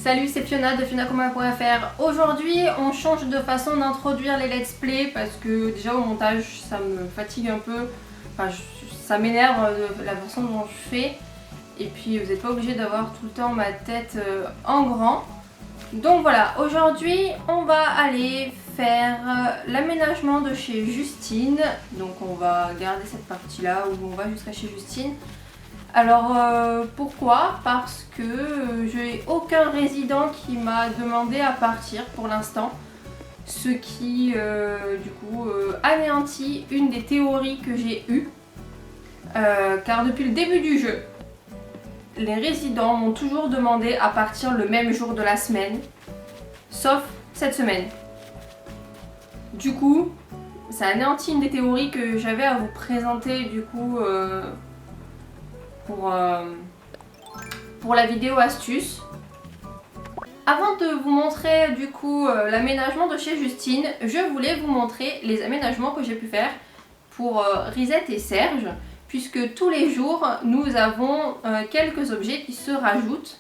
Salut, c'est Fiona de FionaComa.fr. Aujourd'hui, on change de façon d'introduire les let's play parce que déjà au montage, ça me fatigue un peu. Enfin, ça m'énerve la façon dont je fais. Et puis, vous n'êtes pas obligé d'avoir tout le temps ma tête en grand. Donc voilà, aujourd'hui, on va aller faire l'aménagement de chez Justine. Donc on va garder cette partie-là où on va jusqu'à chez Justine. Alors pourquoi? Parce que je n'ai aucun résident qui m'a demandé à partir pour l'instant. Ce qui du coup anéantit une des théories que j'ai eues. Car depuis le début du jeu, les résidents m'ont toujours demandé à partir le même jour de la semaine. Sauf cette semaine. Du coup, ça anéantit une des théories que j'avais à vous présenter du coup pour la vidéo astuce. Avant de vous montrer du coup l'aménagement de chez Justine, je voulais vous montrer les aménagements que j'ai pu faire pour Risette et Serge, puisque tous les jours nous avons quelques objets qui se rajoutent.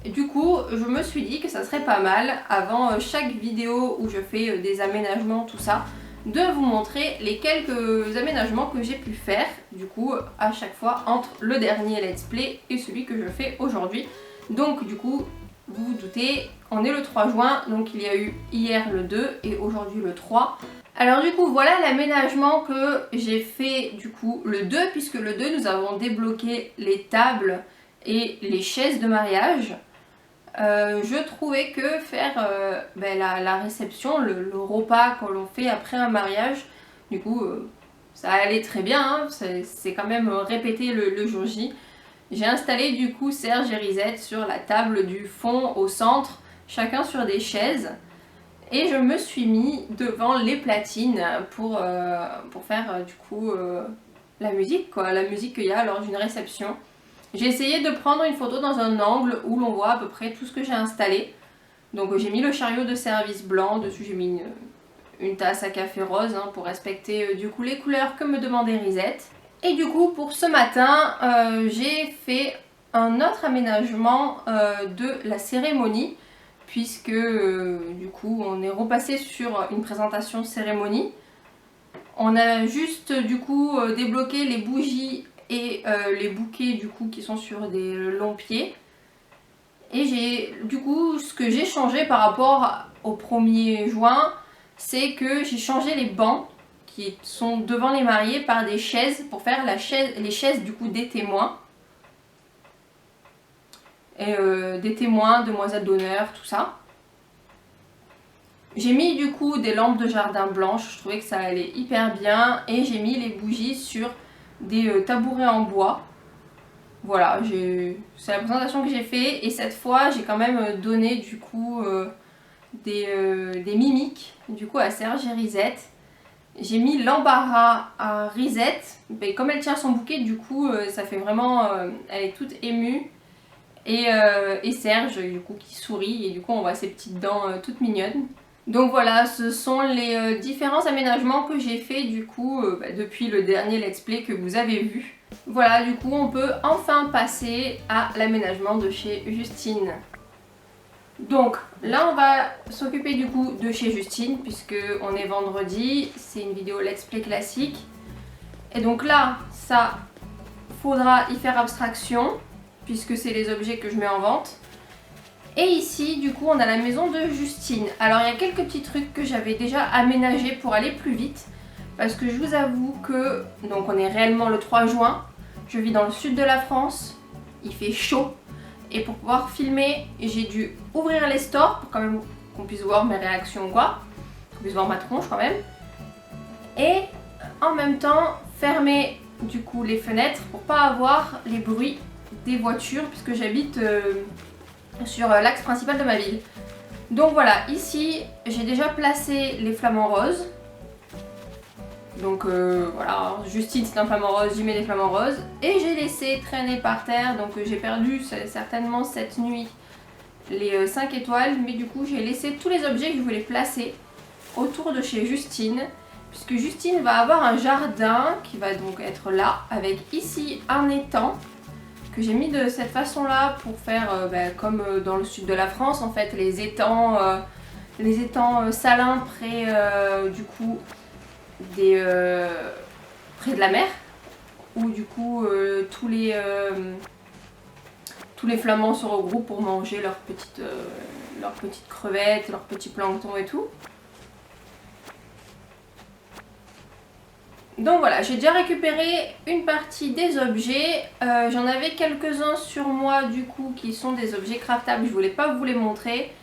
Et du coup, je me suis dit que ça serait pas mal, avant chaque vidéo où je fais des aménagements, tout ça, de vous montrer les quelques aménagements que j'ai pu faire, du coup, à chaque fois entre le dernier let's play et celui que je fais aujourd'hui. Donc du coup, vous vous doutez, on est le 3 juin, donc il y a eu hier le 2 et aujourd'hui le 3. Alors du coup, voilà l'aménagement que j'ai fait du coup le 2, puisque le 2, nous avons débloqué les tables et les chaises de mariage. Je trouvais que faire la réception, le repas que l'on fait après un mariage, du coup ça allait très bien, hein, c'est quand même répété le jour J. J'ai installé du coup Serge et Risette sur la table du fond au centre, chacun sur des chaises. Et je me suis mis devant les platines pour faire du coup la musique, quoi, la musique qu'il y a lors d'une réception. J'ai essayé de prendre une photo dans un angle où l'on voit à peu près tout ce que j'ai installé. Donc j'ai mis le chariot de service blanc, dessus j'ai mis une tasse à café rose hein, pour respecter du coup les couleurs que me demandait Risette. Et du coup pour ce matin, j'ai fait un autre aménagement de la cérémonie, puisque du coup on est repassé sur une présentation cérémonie. On a juste du coup débloqué les bougies et les bouquets du coup qui sont sur des longs pieds. Et du coup ce que j'ai changé par rapport au 1er juin, c'est que j'ai changé les bancs qui sont devant les mariés par des chaises pour faire les chaises du coup des témoins. Et des témoins, demoiselles d'honneur, tout ça. J'ai mis du coup des lampes de jardin blanches, je trouvais que ça allait hyper bien. Et j'ai mis les bougies sur des tabourets en bois. Voilà, c'est la présentation que j'ai fait. Et cette fois, j'ai quand même donné du coup des mimiques du coup à Serge et Risette. J'ai mis l'embarras à Risette. Mais comme elle tient son bouquet, du coup, ça fait vraiment... elle est toute émue. Et Serge du coup qui sourit et du coup on voit ses petites dents toutes mignonnes. Donc voilà, ce sont les différents aménagements que j'ai fait du coup depuis le dernier let's play que vous avez vu. Voilà, du coup on peut enfin passer à l'aménagement de chez Justine. Donc là on va s'occuper du coup de chez Justine puisque on est vendredi, c'est une vidéo let's play classique. Et donc là ça faudra y faire abstraction, puisque c'est les objets que je mets en vente. Et ici, du coup, on a la maison de Justine. Alors, il y a quelques petits trucs que j'avais déjà aménagés pour aller plus vite. Parce que je vous avoue que, donc on est réellement le 3 juin. Je vis dans le sud de la France. Il fait chaud. Et pour pouvoir filmer, j'ai dû ouvrir les stores pour quand même qu'on puisse voir mes réactions ou quoi. Qu'on puisse voir ma tronche quand même. Et en même temps, fermer du coup les fenêtres pour pas avoir les bruits des voitures puisque j'habite sur l'axe principal de ma ville. Donc voilà, ici j'ai déjà placé les flamants roses. Donc voilà, Justine c'est un flamant rose, j'y mets des flamants roses. Et j'ai laissé traîner par terre, donc j'ai perdu certainement cette nuit les 5 étoiles. Mais du coup j'ai laissé tous les objets que je voulais placer autour de chez Justine. Puisque Justine va avoir un jardin qui va donc être là, avec ici un étang que j'ai mis de cette façon là pour faire comme dans le sud de la France en fait, les étangs salins près du coup près de la mer, où du coup tous les flamands se regroupent pour manger leurs petites crevettes, leurs petits planctons et tout. Donc voilà, j'ai déjà récupéré une partie des objets. J'en avais quelques-uns sur moi du coup qui sont des objets craftables. Je voulais pas vous les montrer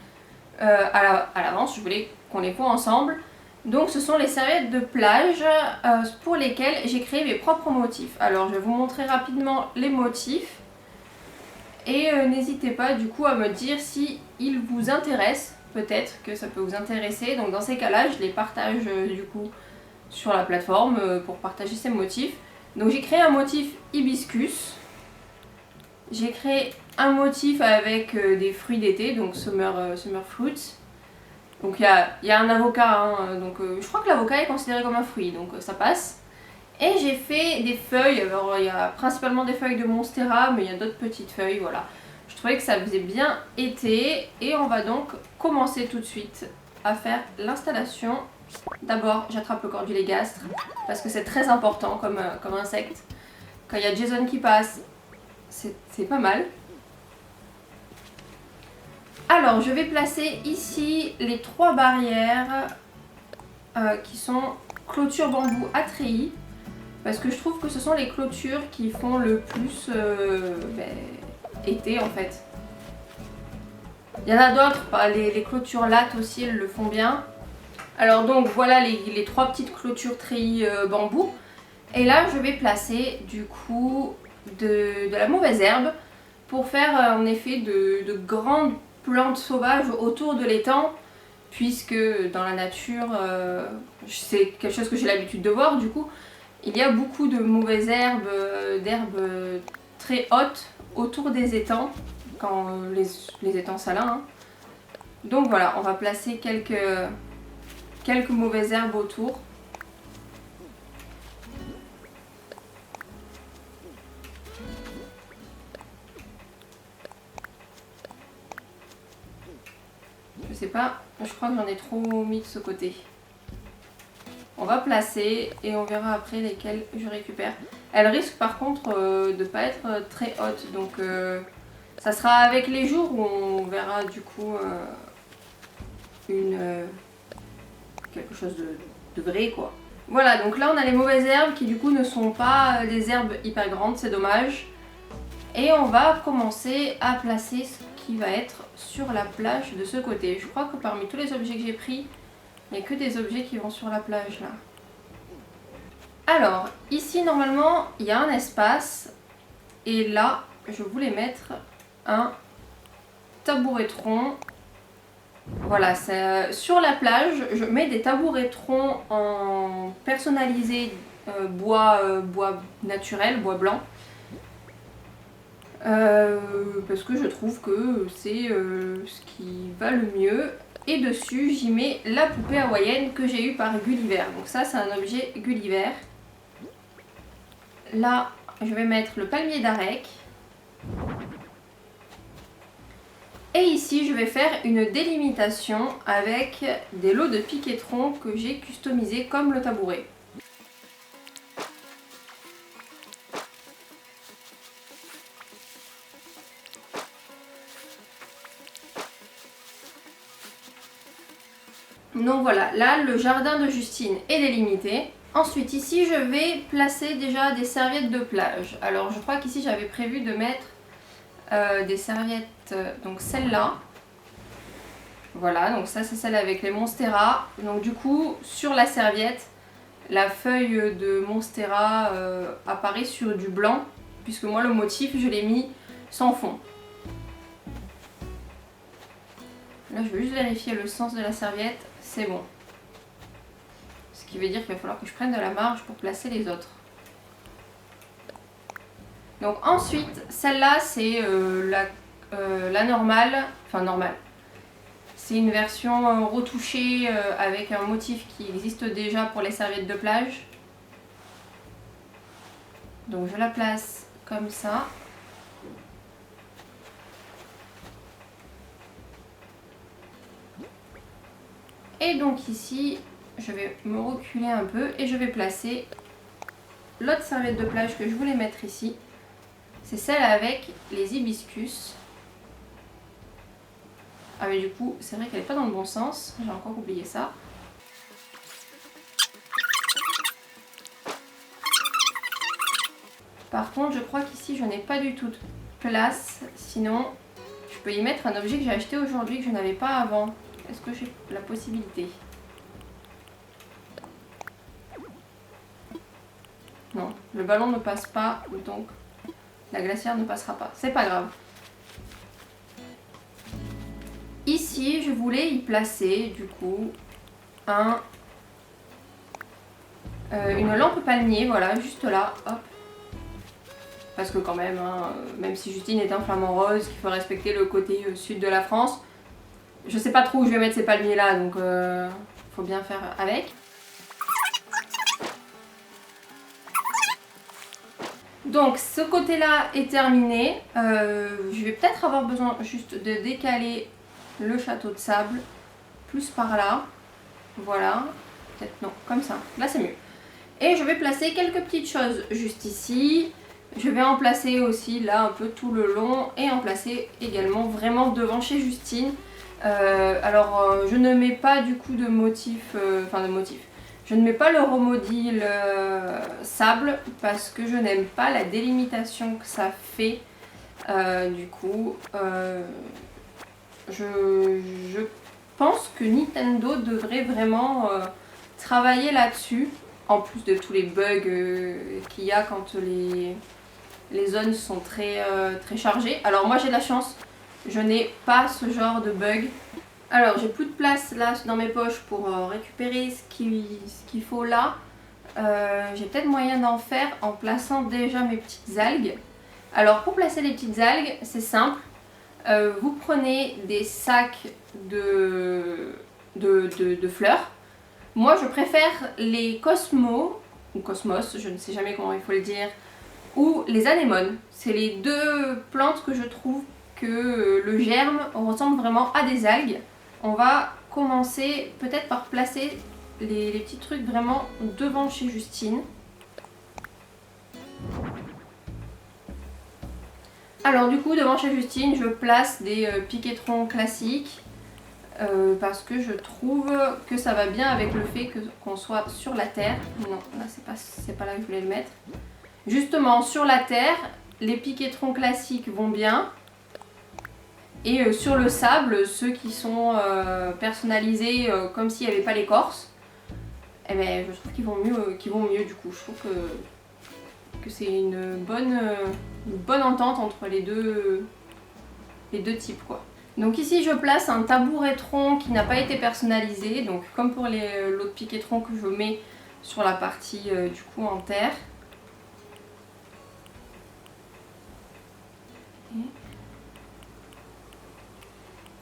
à l'avance, je voulais qu'on les voit ensemble. Donc ce sont les serviettes de plage pour lesquelles j'ai créé mes propres motifs. Alors je vais vous montrer rapidement les motifs. Et n'hésitez pas du coup à me dire si ils vous intéressent. Peut-être que ça peut vous intéresser. Donc dans ces cas-là, je les partage du coup sur la plateforme pour partager ces motifs. Donc j'ai créé un motif hibiscus. J'ai créé un motif avec des fruits d'été, donc summer fruits. Donc il y a un avocat, hein, donc je crois que l'avocat est considéré comme un fruit, donc ça passe. Et j'ai fait des feuilles, alors il y a principalement des feuilles de monstera, mais il y a d'autres petites feuilles, voilà. Je trouvais que ça faisait bien été, et on va donc commencer tout de suite à faire l'installation. D'abord, j'attrape le cordulégastre, parce que c'est très important comme insecte. Quand il y a Jason qui passe, c'est pas mal. Alors, je vais placer ici les 3 barrières qui sont clôture bambou à treillis, parce que je trouve que ce sont les clôtures qui font le plus été en fait. Il y en a d'autres, les clôtures lattes aussi, elles le font bien. Alors donc voilà les 3 petites clôtures treillis bambou. Et là je vais placer du coup de la mauvaise herbe pour faire en effet de grandes plantes sauvages autour de l'étang, puisque dans la nature, c'est quelque chose que j'ai l'habitude de voir du coup, il y a beaucoup de mauvaises herbes, d'herbes très hautes autour des étangs, quand les étangs salins. Hein. Donc voilà, on va placer quelques mauvaises herbes autour. Je sais pas, je crois que j'en ai trop mis de ce côté. On va placer et on verra après lesquelles je récupère. Elles risquent par contre de ne pas être très hautes, donc ça sera avec les jours où on verra du coup quelque chose de vrai quoi. Voilà, donc là on a les mauvaises herbes qui du coup ne sont pas des herbes hyper grandes, c'est dommage. Et on va commencer à placer ce qui va être sur la plage de ce côté. Je crois que parmi tous les objets que j'ai pris, il n'y a que des objets qui vont sur la plage là. Alors, ici normalement il y a un espace. Et là, je voulais mettre un tabouret-tronc. Voilà, sur la plage, je mets des tabourets-troncs en personnalisé bois naturel, bois blanc. Parce que je trouve que c'est ce qui va le mieux. Et dessus, j'y mets la poupée hawaïenne que j'ai eue par Gulliver. Donc ça, c'est un objet Gulliver. Là, je vais mettre le palmier d'Arec. Et ici, je vais faire une délimitation avec des lots de piquetron que j'ai customisés comme le tabouret. Donc voilà, là le jardin de Justine est délimité. Ensuite ici je vais placer déjà des serviettes de plage. Alors je crois qu'ici j'avais prévu de mettre des serviettes, donc celle-là. Voilà, donc ça c'est celle avec les monstera. Donc du coup sur la serviette, la feuille de monstera apparaît sur du blanc, puisque moi le motif je l'ai mis sans fond. Là je vais juste vérifier le sens de la serviette, c'est bon. Ce qui veut dire qu'il va falloir que je prenne de la marge pour placer les autres. Donc ensuite, celle-là c'est la normale, enfin normale. C'est une version retouchée avec un motif qui existe déjà pour les serviettes de plage. Donc je la place comme ça. Et donc ici, je vais me reculer un peu et je vais placer l'autre serviette de plage que je voulais mettre ici. C'est celle avec les hibiscus. Ah mais du coup, c'est vrai qu'elle n'est pas dans le bon sens. J'ai encore oublié ça. Par contre, je crois qu'ici, je n'ai pas du tout de place. Sinon, je peux y mettre un objet que j'ai acheté aujourd'hui que je n'avais pas avant. Est-ce que j'ai la possibilité? Non, le ballon ne passe pas, donc la glacière ne passera pas. C'est pas grave. Ici, je voulais y placer, du coup, une lampe palmier, voilà, juste là, hop. Parce que quand même, hein, même si Justine est un flamant rose, qu'il faut respecter le côté sud de la France, je sais pas trop où je vais mettre ces palmiers là, donc faut bien faire avec. Donc ce côté là est terminé, je vais peut-être avoir besoin juste de décaler le château de sable plus par là, voilà, peut-être non, comme ça, là c'est mieux. Et je vais placer quelques petites choses juste ici. Je vais en placer aussi là un peu tout le long et en placer également vraiment devant chez Justine. Je ne mets pas du coup de motif, je ne mets pas le Romodil sable parce que je n'aime pas la délimitation que ça fait. Je pense que Nintendo devrait vraiment travailler là-dessus. En plus de tous les bugs qu'il y a quand les zones sont très chargées. Alors moi j'ai de la chance, je n'ai pas ce genre de bug. Alors j'ai plus de place là dans mes poches pour récupérer ce qu'il faut là. J'ai peut-être moyen d'en faire en plaçant déjà mes petites algues. Alors pour placer les petites algues, c'est simple. Vous prenez des sacs de fleurs. Moi je préfère les Cosmo, ou Cosmos, je ne sais jamais comment il faut le dire, ou les anémones. C'est les deux plantes que je trouve que le germe ressemble vraiment à des algues. On va commencer peut-être par placer les petits trucs vraiment devant chez Justine. Alors du coup devant chez Justine je place des piquetrons classiques. Parce que je trouve que ça va bien avec le fait qu'on soit sur la terre. Non, là c'est pas là que je voulais le mettre. Justement, sur la terre, les piquetrons classiques vont bien. Et sur le sable, ceux qui sont personnalisés comme s'il n'y avait pas l'écorce, eh ben, je trouve qu'ils vont mieux du coup. Je trouve que c'est une bonne entente entre les deux types quoi. Donc ici je place un tabouretron qui n'a pas été personnalisé, donc comme pour l'autre piquetron que je mets sur la partie du coup en terre.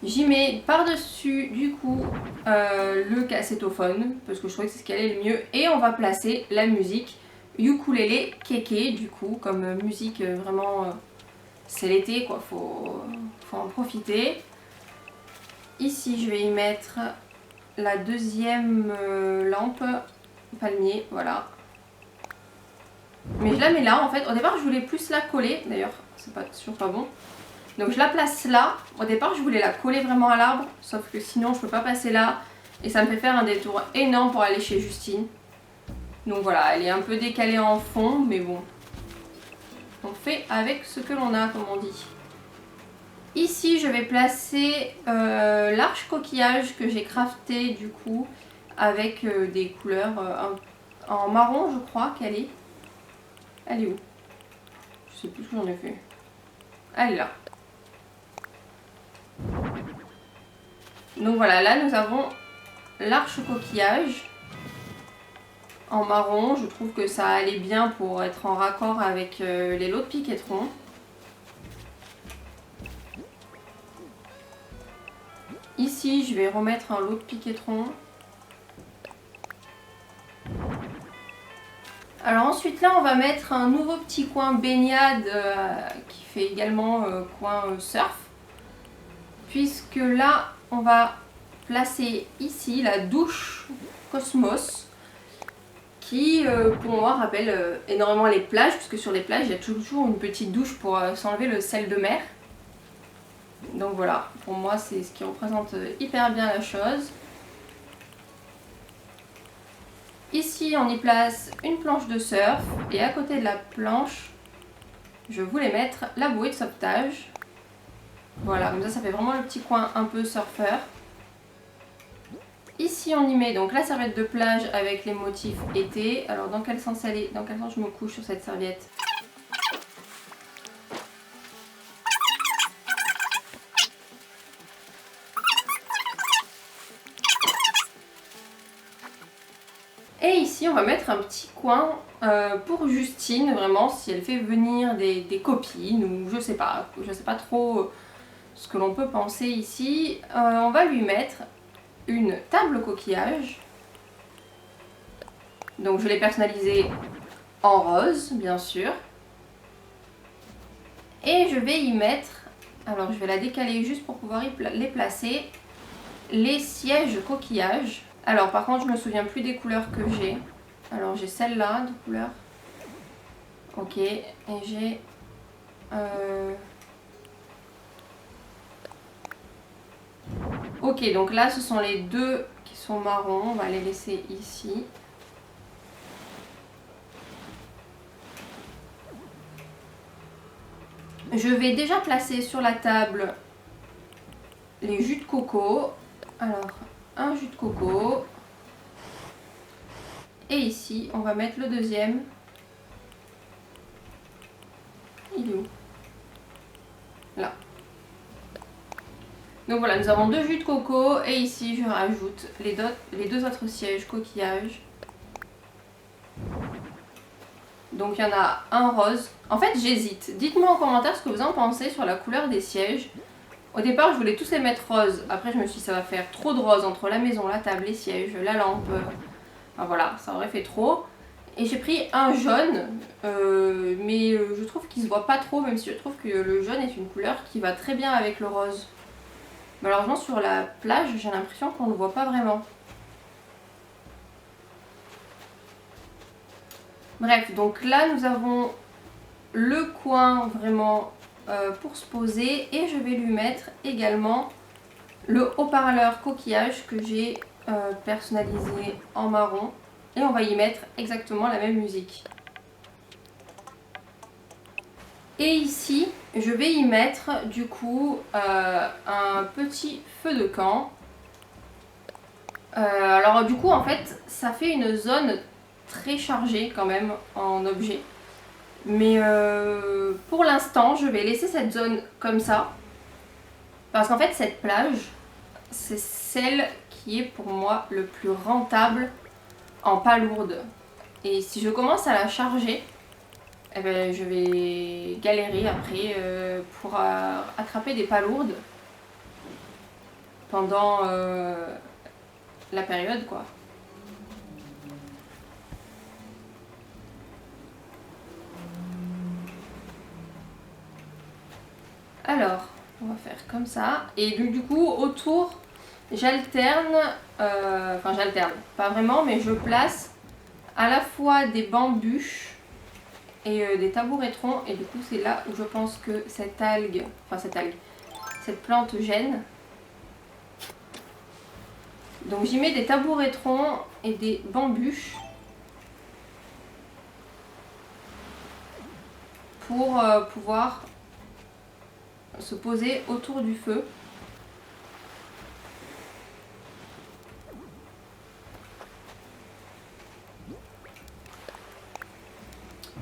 J'y mets par-dessus du coup le cassettophone parce que je trouvais que c'est ce qui allait le mieux, et on va placer la musique ukulélé kéké du coup comme musique vraiment c'est l'été quoi, faut en profiter. Ici je vais y mettre la deuxième lampe palmier, voilà. Mais je la mets là en fait, au départ je voulais plus la coller, d'ailleurs c'est toujours pas bon. Donc je la place là, au départ je voulais la coller vraiment à l'arbre, sauf que sinon je peux pas passer là et ça me fait faire un détour énorme pour aller chez Justine. Donc voilà, elle est un peu décalée en fond, mais bon, on fait avec ce que l'on a comme on dit. Ici je vais placer l'arche coquillage que j'ai crafté du coup avec des couleurs en marron je crois qu'elle est. Elle est où? Je sais plus ce que j'en ai fait. Elle est là. Donc voilà, là nous avons l'arche coquillage en marron. Je trouve que ça allait bien pour être en raccord avec les lots de piquetrons. Ici je vais remettre un lot de piquetrons. Alors ensuite là on va mettre un nouveau petit coin baignade qui fait également coin surf. Puisque là on va placer ici la douche Cosmos qui pour moi rappelle énormément les plages, puisque sur les plages il y a toujours une petite douche pour s'enlever le sel de mer. Donc voilà, pour moi c'est ce qui représente hyper bien la chose. Ici on y place une planche de surf et à côté de la planche je voulais mettre la bouée de sauvetage. Voilà, comme ça fait vraiment le petit coin un peu surfeur. Ici on y met donc la serviette de plage avec les motifs été. Alors dans quel sens elle est? Dans quel sens je me couche sur cette serviette? Et ici on va mettre un petit coin pour Justine, vraiment si elle fait venir des copines ou je sais pas trop ce que l'on peut penser ici. On va lui mettre une table coquillage. Donc je l'ai personnalisée en rose bien sûr. Et je vais y mettre, alors je vais la décaler juste pour pouvoir les placer, les sièges coquillage. Alors par contre je me souviens plus des couleurs que j'ai. Alors j'ai celle-là de couleur. Ok, et j'ai... Ok, donc là ce sont les deux qui sont marrons, on va les laisser ici. Je vais déjà placer sur la table les jus de coco. Alors, un jus de coco. Et ici, on va mettre le deuxième. Il est où? Là. Donc voilà, nous avons deux jus de coco. Et ici, je rajoute les deux autres sièges coquillage. Donc il y en a un rose. En fait, j'hésite. Dites-moi en commentaire ce que vous en pensez sur la couleur des sièges. Au départ, je voulais tous les mettre roses. Après, je me suis dit, ça va faire trop de rose entre la maison, la table, les sièges, la lampe. Enfin voilà, ça aurait fait trop. Et j'ai pris un jaune, mais je trouve qu'il se voit pas trop, même si je trouve que le jaune est une couleur qui va très bien avec le rose. Malheureusement, sur la plage, j'ai l'impression qu'on ne le voit pas vraiment. Bref, donc là, nous avons le coin vraiment pour se poser. Et je vais lui mettre également le haut-parleur coquillage que j'ai personnalisé en marron. Et on va y mettre exactement la même musique. Et ici, je vais y mettre du coup un petit feu de camp. Alors du coup, en fait, ça fait une zone très chargée quand même en objets. Mais pour l'instant, je vais laisser cette zone comme ça. Parce qu'en fait, cette plage, c'est celle qui est pour moi le plus rentable en palourde. Et si je commence à la charger, eh ben, je vais galérer après pour attraper des palourdes pendant la période quoi. Alors, on va faire comme ça. Et du coup, autour, j'alterne, enfin j'alterne, pas vraiment, mais je place à la fois des bambus et des tabouretrons. Et du coup, c'est là où je pense que cette plante gêne. Donc j'y mets des tabouretrons et des bambus pour pouvoir se poser autour du feu.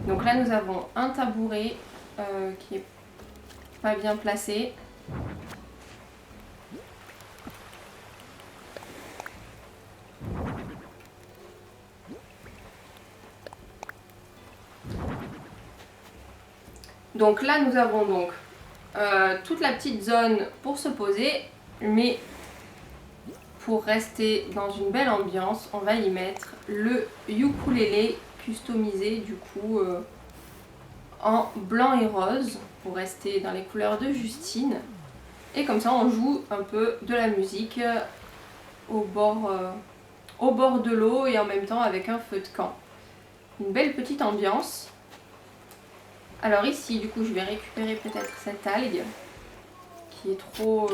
Donc là nous avons un tabouret qui est pas bien placé. Donc là nous avons donc toute la petite zone pour se poser, mais pour rester dans une belle ambiance, on va y mettre le ukulélé customisé du coup en blanc et rose pour rester dans les couleurs de Justine. Et comme ça on joue un peu de la musique au bord de l'eau et en même temps avec un feu de camp. Une belle petite ambiance. Alors ici du coup je vais récupérer peut-être cette algue qui est trop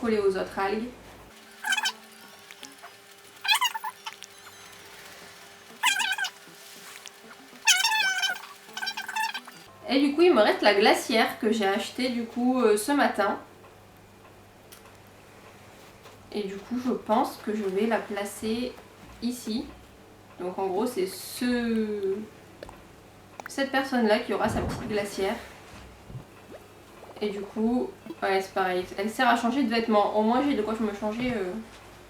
collée aux autres algues. Et du coup il me reste la glacière que j'ai achetée du coup ce matin. Et du coup je pense que je vais la placer ici. Donc en gros c'est cette personne là qui aura sa petite glacière. Et du coup ouais, c'est pareil, elle sert à changer de vêtements. Au moins j'ai de quoi me changer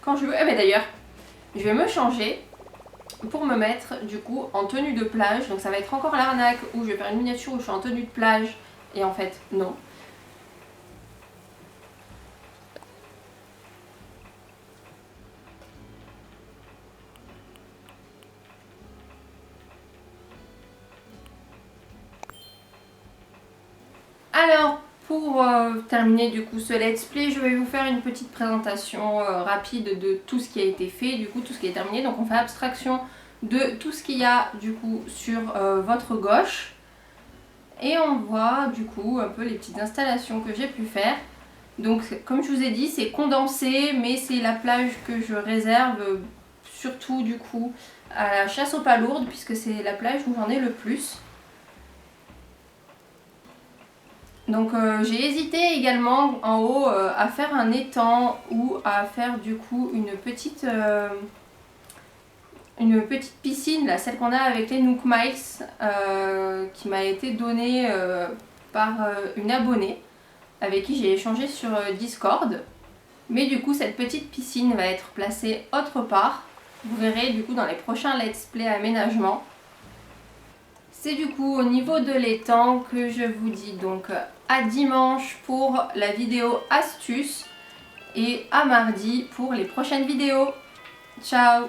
quand je veux. Eh ben d'ailleurs je vais me changer pour me mettre du coup en tenue de plage. Donc ça va être encore l'arnaque où je vais faire une miniature où je suis en tenue de plage et en fait non. Alors pour terminer du coup ce let's play, je vais vous faire une petite présentation rapide de tout ce qui a été fait, du coup tout ce qui est terminé. Donc on fait abstraction de tout ce qu'il y a du coup sur votre gauche. Et on voit du coup un peu les petites installations que j'ai pu faire. Donc comme je vous ai dit c'est condensé mais c'est la plage que je réserve surtout du coup à la chasse aux palourdes puisque c'est la plage où j'en ai le plus. Donc j'ai hésité également en haut à faire un étang ou à faire du coup une petite piscine, là, celle qu'on a avec les Nook Miles qui m'a été donnée par une abonnée avec qui j'ai échangé sur Discord. Mais du coup cette petite piscine va être placée autre part. Vous verrez du coup dans les prochains let's play aménagement. C'est du coup au niveau de l'étang que je vous dis donc à dimanche pour la vidéo astuce et à mardi pour les prochaines vidéos. Ciao!